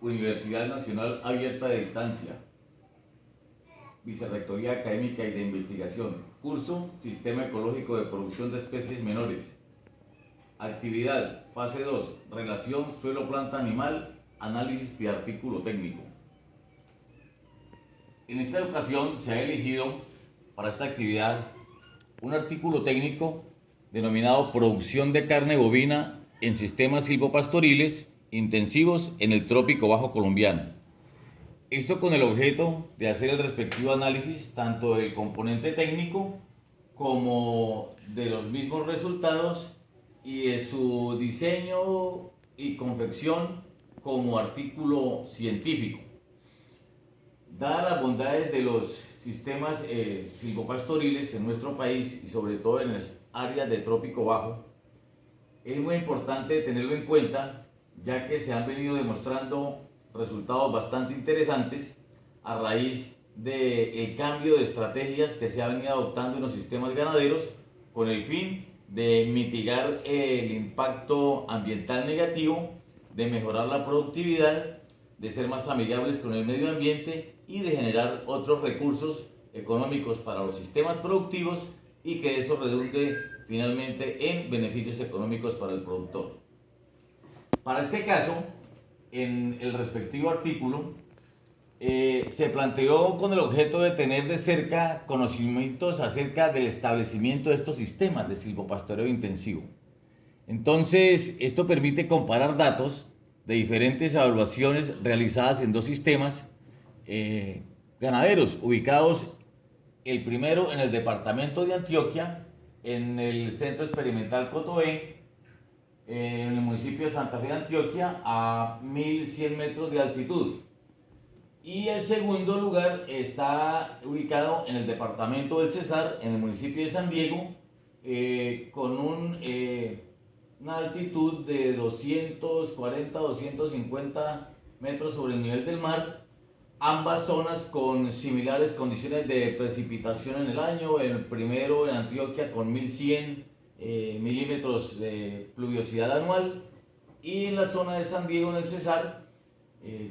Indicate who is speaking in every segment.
Speaker 1: Universidad Nacional Abierta de Distancia, Vicerrectoría Académica y de Investigación, curso Sistema Ecológico de Producción de Especies Menores. Actividad, fase 2, relación suelo-planta-animal, análisis de artículo técnico. En esta ocasión se ha elegido para esta actividad un artículo técnico denominado Producción de carne bovina en sistemas silvopastoriles intensivos en el trópico bajo colombiano. Esto con el objeto de hacer el respectivo análisis tanto del componente técnico como de los mismos resultados y de su diseño y confección como artículo científico. Dadas las bondades de los sistemas silvopastoriles en nuestro país y sobre todo en las áreas de trópico bajo, es muy importante tenerlo en cuenta, ya que se han venido demostrando resultados bastante interesantes a raíz del cambio de estrategias que se ha venido adoptando en los sistemas ganaderos con el fin de mitigar el impacto ambiental negativo, de mejorar la productividad, de ser más amigables con el medio ambiente y de generar otros recursos económicos para los sistemas productivos y que eso redunde finalmente en beneficios económicos para el productor. Para este caso, en el respectivo artículo, se planteó con el objeto de tener de cerca conocimientos acerca del establecimiento de estos sistemas de silvopastoreo intensivo. Entonces, esto permite comparar datos de diferentes evaluaciones realizadas en dos sistemas ganaderos ubicados, el primero en el departamento de Antioquia, en el Centro Experimental Cotoé, en el municipio de Santa Fe de Antioquia, a 1100 metros de altitud. Y el segundo lugar está ubicado en el departamento del Cesar, en el municipio de San Diego, con una altitud de 240-250 metros sobre el nivel del mar. Ambas zonas con similares condiciones de precipitación en el año, el primero en Antioquia con 1100 milímetros de pluviosidad anual y en la zona de San Diego en el Cesar,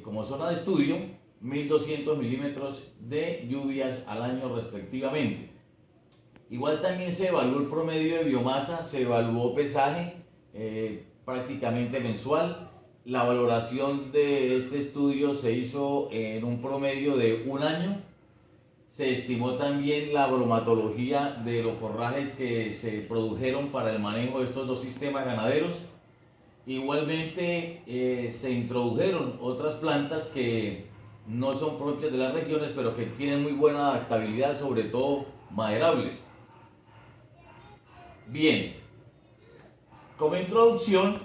Speaker 1: como zona de estudio, 1200 milímetros de lluvias al año respectivamente. Igual también se evaluó el promedio de biomasa, se evaluó pesaje prácticamente mensual. La valoración de este estudio se hizo en un promedio de un año. Se estimó también la bromatología de los forrajes que se produjeron para el manejo de estos dos sistemas ganaderos. Igualmente se introdujeron otras plantas que no son propias de las regiones, pero que tienen muy buena adaptabilidad, sobre todo maderables. Bien, como introducción,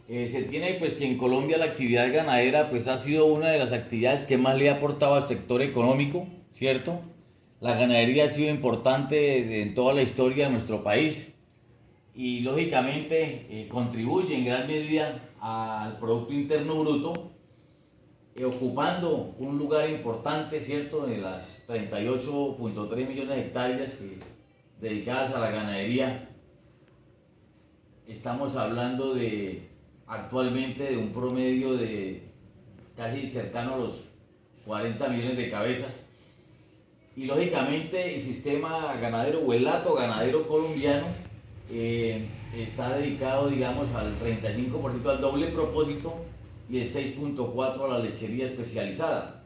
Speaker 1: se tiene pues que en Colombia la actividad ganadera pues ha sido una de las actividades que más le ha aportado al sector económico, ¿cierto? La ganadería ha sido importante en toda la historia de nuestro país y lógicamente contribuye en gran medida al Producto Interno Bruto, ocupando un lugar importante, ¿cierto?, de las 38.3 millones de hectáreas dedicadas a la ganadería. Estamos hablando actualmente de un promedio de casi cercano a los 40 millones de cabezas. Y lógicamente el sistema ganadero o el hato ganadero colombiano está dedicado, digamos, al 35% al doble propósito y el 6.4% a la lechería especializada.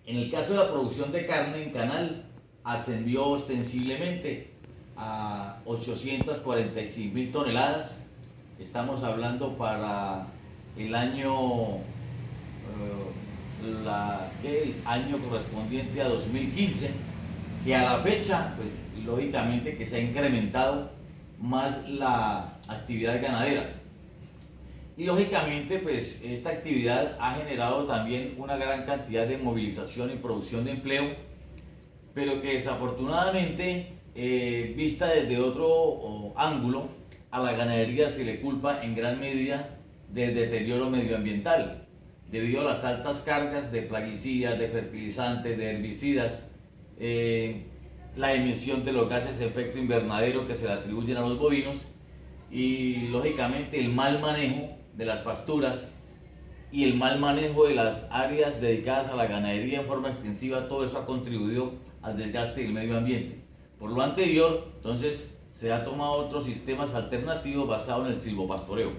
Speaker 1: En el caso de la producción de carne en canal, ascendió ostensiblemente a 846.000 toneladas. Estamos hablando para el año, el año correspondiente a 2015, que a la fecha, pues lógicamente que se ha incrementado más la actividad ganadera. Y lógicamente, pues esta actividad ha generado también una gran cantidad de movilización y producción de empleo, pero que desafortunadamente, vista desde otro ángulo, a la ganadería se le culpa en gran medida del deterioro medioambiental, debido a las altas cargas de plaguicidas, de fertilizantes, de herbicidas, la emisión de los gases de efecto invernadero que se le atribuyen a los bovinos y lógicamente el mal manejo de las pasturas y el mal manejo de las áreas dedicadas a la ganadería en forma extensiva, todo eso ha contribuido al desgaste del medio ambiente. Por lo anterior, entonces, se ha tomado otros sistemas alternativos basados en el silvopastoreo.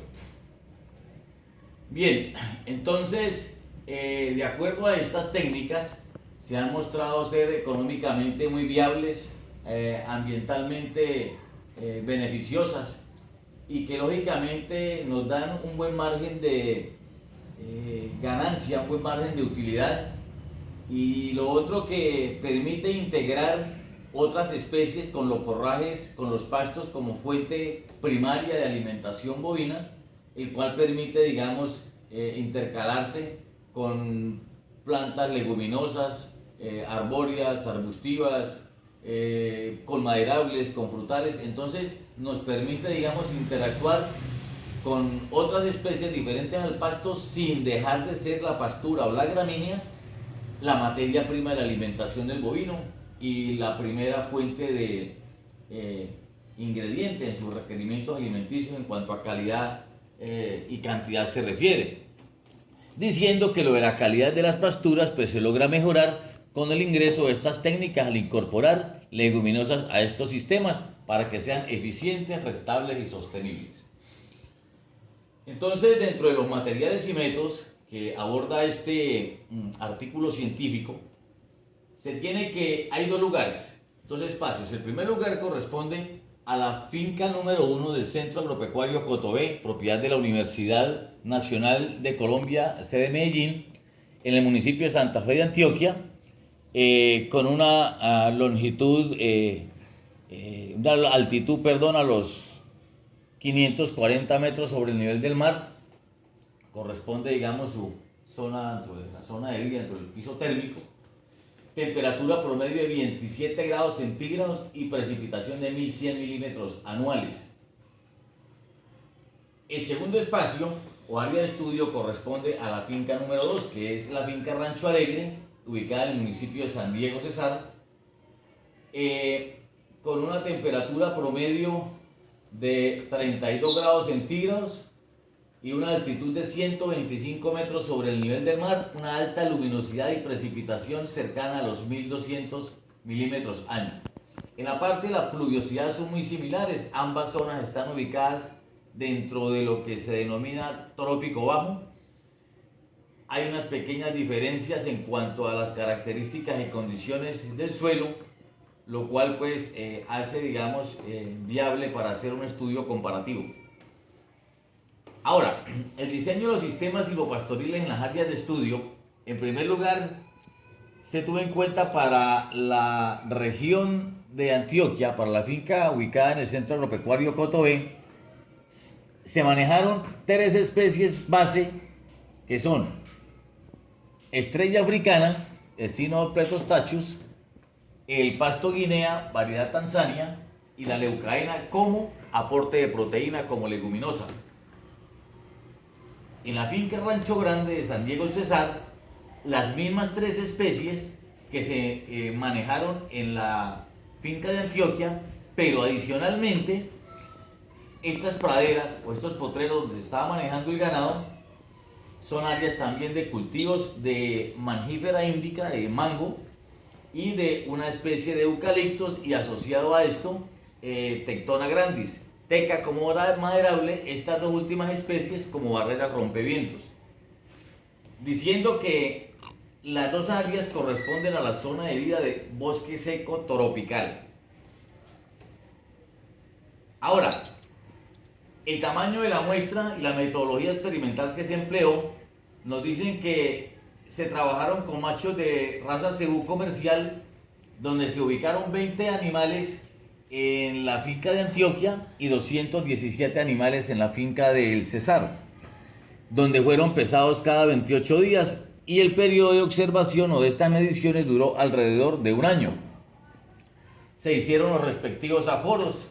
Speaker 1: Bien, entonces, de acuerdo a estas técnicas, se han mostrado ser económicamente muy viables, ambientalmente beneficiosas y que lógicamente nos dan un buen margen de ganancia, un buen margen de utilidad, y lo otro que permite integrar otras especies con los forrajes, con los pastos como fuente primaria de alimentación bovina, el cual permite, digamos, intercalarse con plantas leguminosas, arbóreas, arbustivas, con maderables, con frutales. Entonces nos permite, digamos, interactuar con otras especies diferentes al pasto sin dejar de ser la pastura o la gramínea la materia prima de la alimentación del bovino y la primera fuente de ingredientes en sus requerimientos alimenticios en cuanto a calidad y cantidad se refiere. Diciendo que lo de la calidad de las pasturas pues se logra mejorar con el ingreso de estas técnicas al incorporar leguminosas a estos sistemas para que sean eficientes, restables y sostenibles. Entonces, dentro de los materiales y métodos que aborda este artículo científico, se tiene que hay dos lugares, dos espacios. El primer lugar corresponde a la finca número 1 del Centro Agropecuario Cotobé, propiedad de la Universidad Nacional de Colombia, sede Medellín, en el municipio de Santa Fe de Antioquia, con una longitud, una altitud, perdón, a los 540 metros sobre el nivel del mar. Corresponde, digamos, su zona, dentro de la zona de vida, dentro del piso térmico. Temperatura promedio de 27 grados centígrados y precipitación de 1100 milímetros anuales. El segundo espacio o área de estudio corresponde a la finca número 2, que es la finca Rancho Alegre, ubicada en el municipio de San Diego, Cesar, con una temperatura promedio de 32 grados centígrados y una altitud de 125 metros sobre el nivel del mar, una alta luminosidad y precipitación cercana a los 1200 milímetros año. En la parte de la pluviosidad son muy similares, ambas zonas están ubicadas dentro de lo que se denomina trópico bajo. Hay unas pequeñas diferencias en cuanto a las características y condiciones del suelo, lo cual pues hace, digamos, viable para hacer un estudio comparativo. Ahora, el diseño de los sistemas silvopastoriles en las áreas de estudio, en primer lugar, se tuvo en cuenta para la región de Antioquia, para la finca ubicada en el Centro Agropecuario Cotobé, se manejaron 3 especies base que son estrella africana, el Cynopletos tachus, el pasto guinea, variedad Tanzania, y la leucaena como aporte de proteína como leguminosa. En la finca Rancho Grande de San Diego el Cesar, las mismas 3 especies que se manejaron en la finca de Antioquia, pero adicionalmente estas praderas o estos potreros donde se estaba manejando el ganado son áreas también de cultivos de mangífera índica, de mango, y de una especie de eucaliptos, y asociado a esto Tectona grandis, teca como maderable, estas dos últimas especies como barrera rompevientos, diciendo que las dos áreas corresponden a la zona de vida de bosque seco tropical. Ahora, el tamaño de la muestra y la metodología experimental que se empleó nos dicen que se trabajaron con machos de raza cebú comercial, donde se ubicaron 20 animales en la finca de Antioquia y 217 animales en la finca del Cesar, donde fueron pesados cada 28 días, y el periodo de observación o de estas mediciones duró alrededor de un año. Se hicieron los respectivos aforos,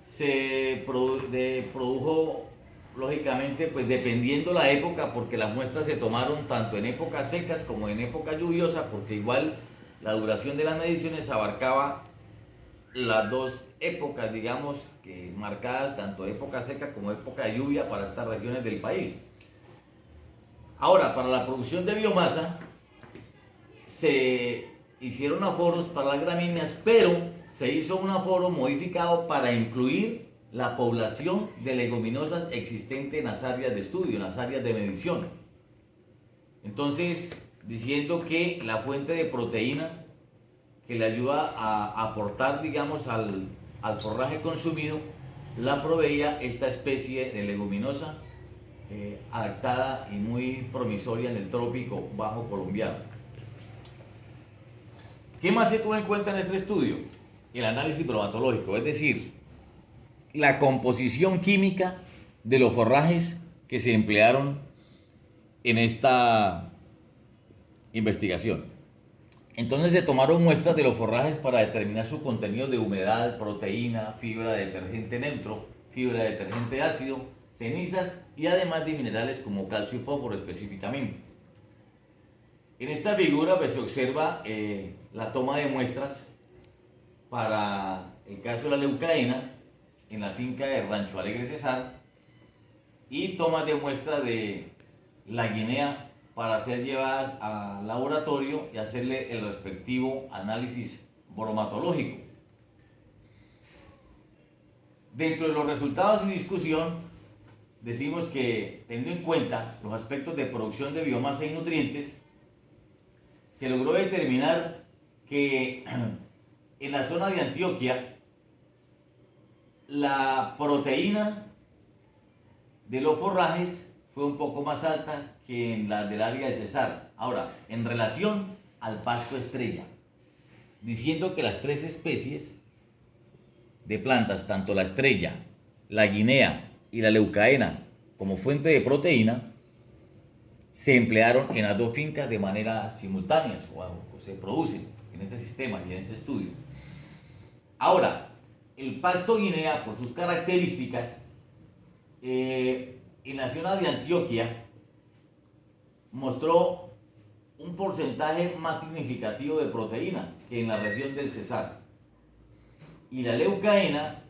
Speaker 1: se produjo lógicamente, pues dependiendo la época, porque las muestras se tomaron tanto en épocas secas como en época lluviosa, porque igual la duración de las mediciones abarcaba las dos épocas, digamos, que marcadas tanto época seca como época de lluvia para estas regiones del país. Ahora, para la producción de biomasa se hicieron aforos para las gramíneas, pero se hizo un aforo modificado para incluir la población de leguminosas existente en las áreas de estudio, en las áreas de medición. Entonces, diciendo que la fuente de proteína que le ayuda a aportar, digamos, al forraje consumido, la proveía esta especie de leguminosa adaptada y muy promisoria en el trópico bajo colombiano. ¿Qué más se tuvo en cuenta en este estudio? El análisis bromatológico, es decir, la composición química de los forrajes que se emplearon en esta investigación. Entonces se tomaron muestras de los forrajes para determinar su contenido de humedad, proteína, fibra de detergente neutro, fibra de detergente ácido, cenizas y además de minerales como calcio y fósforo específicamente. En esta figura pues, se observa la toma de muestras para el caso de la leucaena en la finca de Rancho Alegre Cesar y tomas de muestra de la guinea para ser llevadas al laboratorio y hacerle el respectivo análisis bromatológico. Dentro de los resultados y discusión, decimos que teniendo en cuenta los aspectos de producción de biomasa y nutrientes, se logró determinar que en la zona de Antioquia la proteína de los forrajes fue un poco más alta que en la del área de Cesar. Ahora, en relación al pasto estrella, diciendo que las tres especies de plantas, tanto la estrella, la guinea y la leucaena como fuente de proteína, se emplearon en las dos fincas de manera simultánea o se producen en este sistema y en este estudio. Ahora, el pasto guinea, por sus características, en la zona de Antioquia mostró un porcentaje más significativo de proteína que en la región del Cesar. Y la leucaena,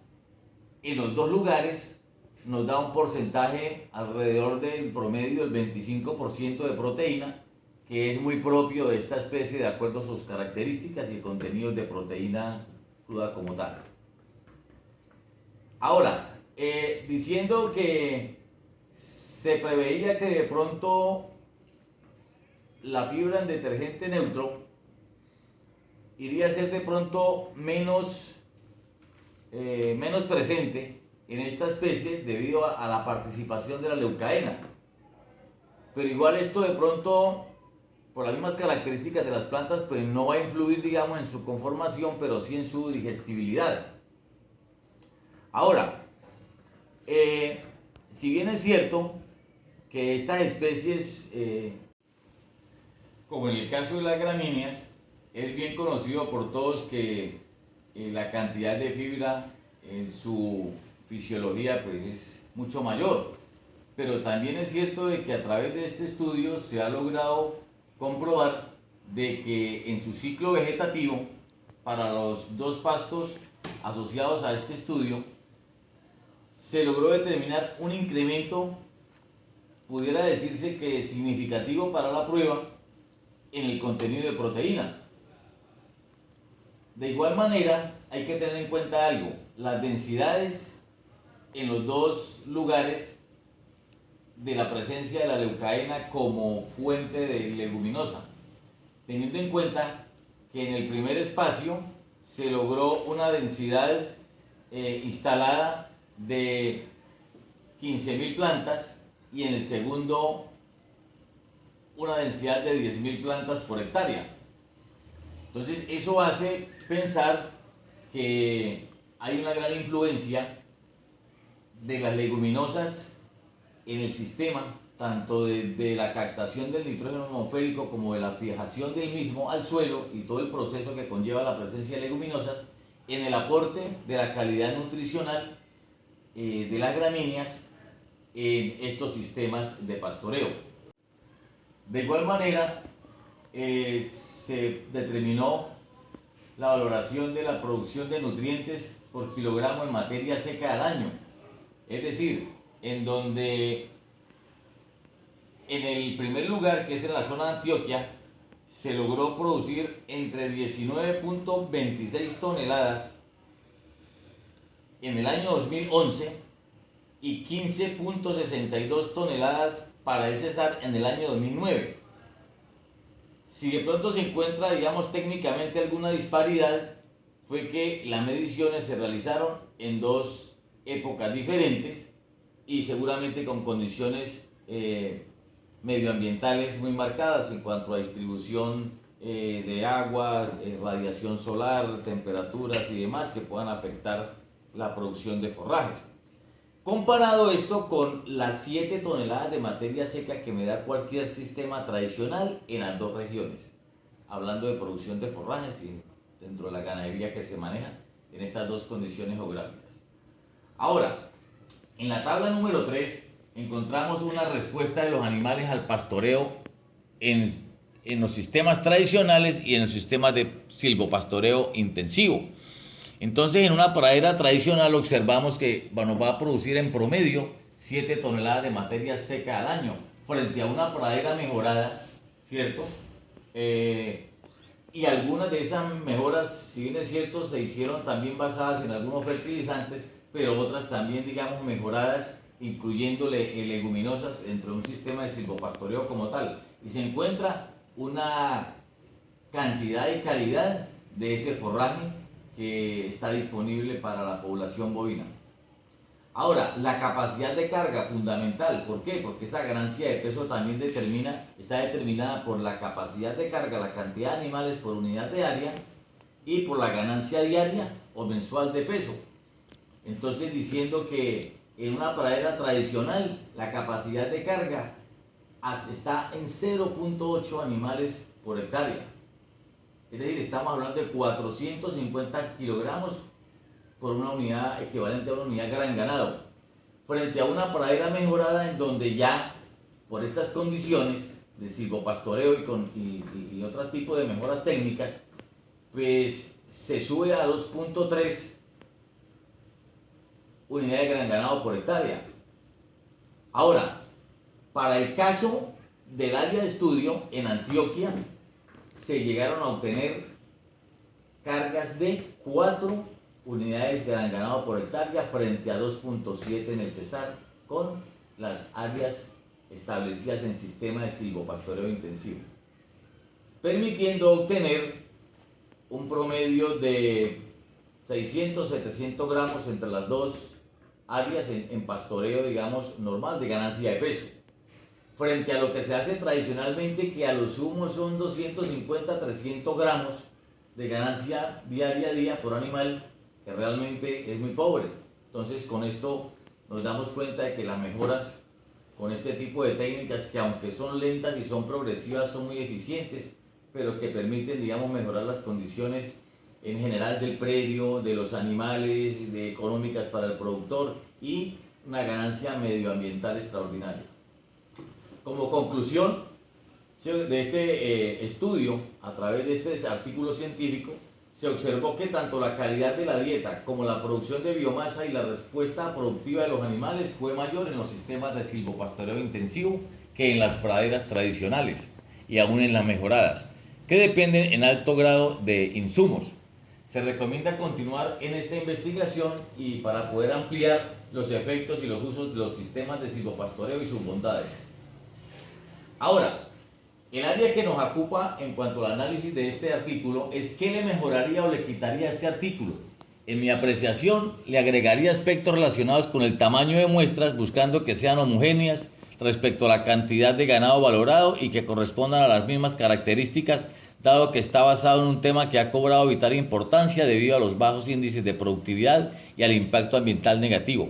Speaker 1: en los dos lugares, nos da un porcentaje alrededor del promedio del 25% de proteína, que es muy propio de esta especie de acuerdo a sus características y contenidos de proteína cruda como tal. Ahora, diciendo que se preveía que de pronto la fibra en detergente neutro iría a ser de pronto menos presente en esta especie debido a la participación de la leucaena. Pero igual esto de pronto, por las mismas características de las plantas, pues no va a influir, digamos, en su conformación, pero sí en su digestibilidad. Ahora, si bien es cierto que estas especies, como en el caso de las gramíneas, es bien conocido por todos que la cantidad de fibra en su fisiología pues es mucho mayor, pero también es cierto de que a través de este estudio se ha logrado comprobar de que en su ciclo vegetativo para los dos pastos asociados a este estudio se logró determinar un incremento, pudiera decirse que significativo para la prueba, en el contenido de proteína. De igual manera, hay que tener en cuenta algo: las densidades en los dos lugares de la presencia de la leucaena como fuente de leguminosa, teniendo en cuenta que en el primer espacio se logró una densidad instalada de 15.000 plantas y en el segundo una densidad de 10.000 plantas por hectárea. Entonces eso hace pensar que hay una gran influencia de las leguminosas en el sistema, tanto de la captación del nitrógeno atmosférico como de la fijación del mismo al suelo y todo el proceso que conlleva la presencia de leguminosas en el aporte de la calidad nutricional de las gramíneas en estos sistemas de pastoreo. De igual manera, se determinó la valoración de la producción de nutrientes por kilogramo en materia seca al año, es decir, en donde En el primer lugar, que es en la zona de Antioquia, se logró producir entre 19.26 toneladas en el año 2011 y 15.62 toneladas para el Cesar en el año 2009. Si de pronto se encuentra, digamos, técnicamente alguna disparidad, fue que las mediciones se realizaron en dos épocas diferentes y seguramente con condiciones medioambientales muy marcadas en cuanto a distribución de agua, radiación solar, temperaturas y demás que puedan afectar la producción de forrajes. Comparado esto con las 7 toneladas de materia seca que me da cualquier sistema tradicional en las dos regiones, hablando de producción de forrajes y dentro de la ganadería que se maneja en estas dos condiciones geográficas. Ahora, en la tabla número 3 encontramos una respuesta de los animales al pastoreo en los sistemas tradicionales y en los sistemas de silvopastoreo intensivo. Entonces, en una pradera tradicional observamos que nos va a producir en promedio 7 toneladas de materia seca al año, frente a una pradera mejorada, ¿cierto? Y algunas de esas mejoras, si bien es cierto, se hicieron también basadas en algunos fertilizantes, pero otras también, digamos, mejoradas, incluyéndole leguminosas dentro de un sistema de silvopastoreo como tal. Y se encuentra una cantidad y calidad de ese forraje que está disponible para la población bovina. Ahora, la capacidad de carga fundamental, ¿por qué? Porque esa ganancia de peso también está determinada por la capacidad de carga, la cantidad de animales por unidad de área y por la ganancia diaria o mensual de peso. Entonces, diciendo que en una pradera tradicional la capacidad de carga está en 0.8 animales por hectárea. Es decir, estamos hablando de 450 kilogramos por una unidad equivalente a una unidad gran ganado, frente a una pradera mejorada en donde ya por estas condiciones de silvopastoreo y otros tipos de mejoras técnicas, pues se sube a 2.3 unidades de gran ganado por hectárea. Ahora, para el caso del área de estudio en Antioquia, se llegaron a obtener cargas de 4 unidades de gran ganado por hectárea frente a 2.7 en el Cesar, con las áreas establecidas en sistema de silvopastoreo intensivo, permitiendo obtener un promedio de 600-700 gramos entre las dos áreas en pastoreo, digamos, normal de ganancia de peso, frente a lo que se hace tradicionalmente, que a lo sumo son 250-300 gramos de ganancia diaria a día por animal, que realmente es muy pobre. Entonces, con esto nos damos cuenta de que las mejoras con este tipo de técnicas, que aunque son lentas y son progresivas, son muy eficientes, pero que permiten, digamos, mejorar las condiciones en general del predio, de los animales, de económicas para el productor y una ganancia medioambiental extraordinaria. Como conclusión de este estudio, a través de este artículo científico, se observó que tanto la calidad de la dieta como la producción de biomasa y la respuesta productiva de los animales fue mayor en los sistemas de silvopastoreo intensivo que en las praderas tradicionales y aún en las mejoradas, que dependen en alto grado de insumos. Se recomienda continuar en esta investigación y para poder ampliar los efectos y los usos de los sistemas de silvopastoreo y sus bondades. Ahora, el área que nos ocupa en cuanto al análisis de este artículo es qué le mejoraría o le quitaría a este artículo. En mi apreciación, le agregaría aspectos relacionados con el tamaño de muestras, buscando que sean homogéneas respecto a la cantidad de ganado valorado y que correspondan a las mismas características, dado que está basado en un tema que ha cobrado vital importancia debido a los bajos índices de productividad y al impacto ambiental negativo.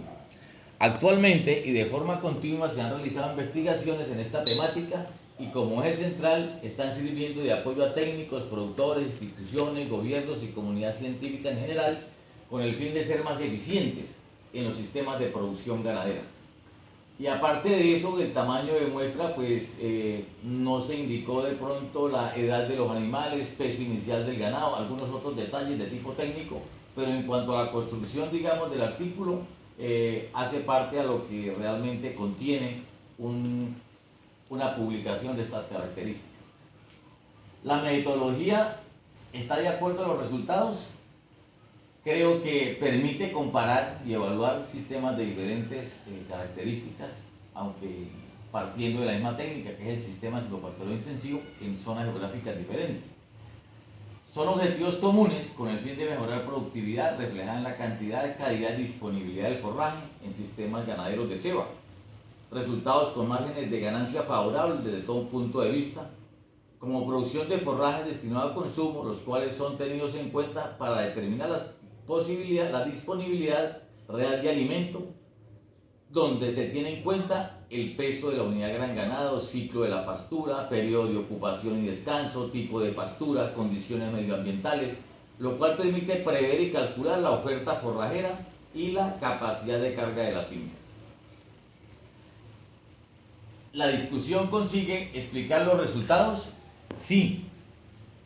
Speaker 1: Actualmente y de forma continua se han realizado investigaciones en esta temática y como eje central están sirviendo de apoyo a técnicos, productores, instituciones, gobiernos y comunidad científica en general, con el fin de ser más eficientes en los sistemas de producción ganadera. Y aparte de eso, del tamaño de muestra, pues no se indicó de pronto la edad de los animales, peso inicial del ganado, algunos otros detalles de tipo técnico, pero en cuanto a la construcción, digamos, del artículo, hace parte a lo que realmente contiene un una publicación de estas características. La metodología está de acuerdo a los resultados. Creo que permite comparar y evaluar sistemas de diferentes características, aunque partiendo de la misma técnica, que es el sistema silvopastoreo intensivo, en zonas geográficas diferentes. Son objetivos comunes con el fin de mejorar productividad reflejada en la cantidad, calidad y disponibilidad del forraje en sistemas ganaderos de ceba. Resultados con márgenes de ganancia favorables desde todo punto de vista, como producción de forrajes destinados a consumo, los cuales son tenidos en cuenta para determinar la disponibilidad real de alimento, donde se tiene en cuenta el peso de la unidad gran ganado, ciclo de la pastura, periodo de ocupación y descanso, tipo de pastura, condiciones medioambientales, lo cual permite prever y calcular la oferta forrajera y la capacidad de carga de las fincas. ¿La discusión consigue explicar los resultados? Sí,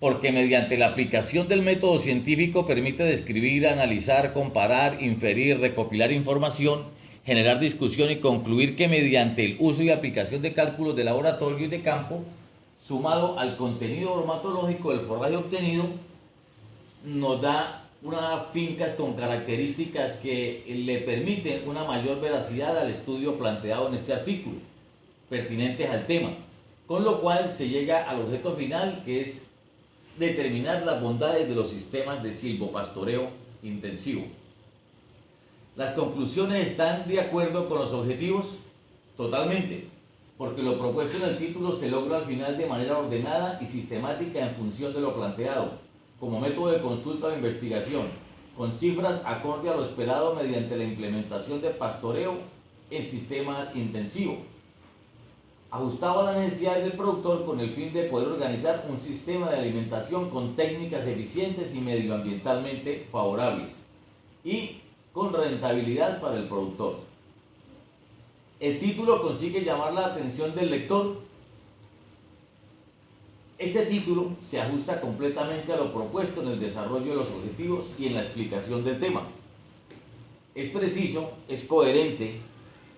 Speaker 1: porque mediante la aplicación del método científico permite describir, analizar, comparar, inferir, recopilar información, generar discusión y concluir que mediante el uso y aplicación de cálculos de laboratorio y de campo, sumado al contenido bromatológico del forraje obtenido, nos da unas fincas con características que le permiten una mayor veracidad al estudio planteado en este artículo, pertinentes al tema, con lo cual se llega al objeto final, que es determinar las bondades de los sistemas de silvopastoreo intensivo. ¿Las conclusiones están de acuerdo con los objetivos? Totalmente, porque lo propuesto en el título se logra al final de manera ordenada y sistemática en función de lo planteado, como método de consulta o investigación, con cifras acorde a lo esperado mediante la implementación de pastoreo en sistema intensivo, ajustado a las necesidades del productor con el fin de poder organizar un sistema de alimentación con técnicas eficientes y medioambientalmente favorables y con rentabilidad para el productor. El título consigue llamar la atención del lector. Este título se ajusta completamente a lo propuesto en el desarrollo de los objetivos y en la explicación del tema. Es preciso, es coherente,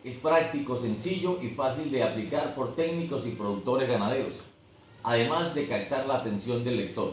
Speaker 1: es práctico, sencillo y fácil de aplicar por técnicos y productores ganaderos, además de captar la atención del lector.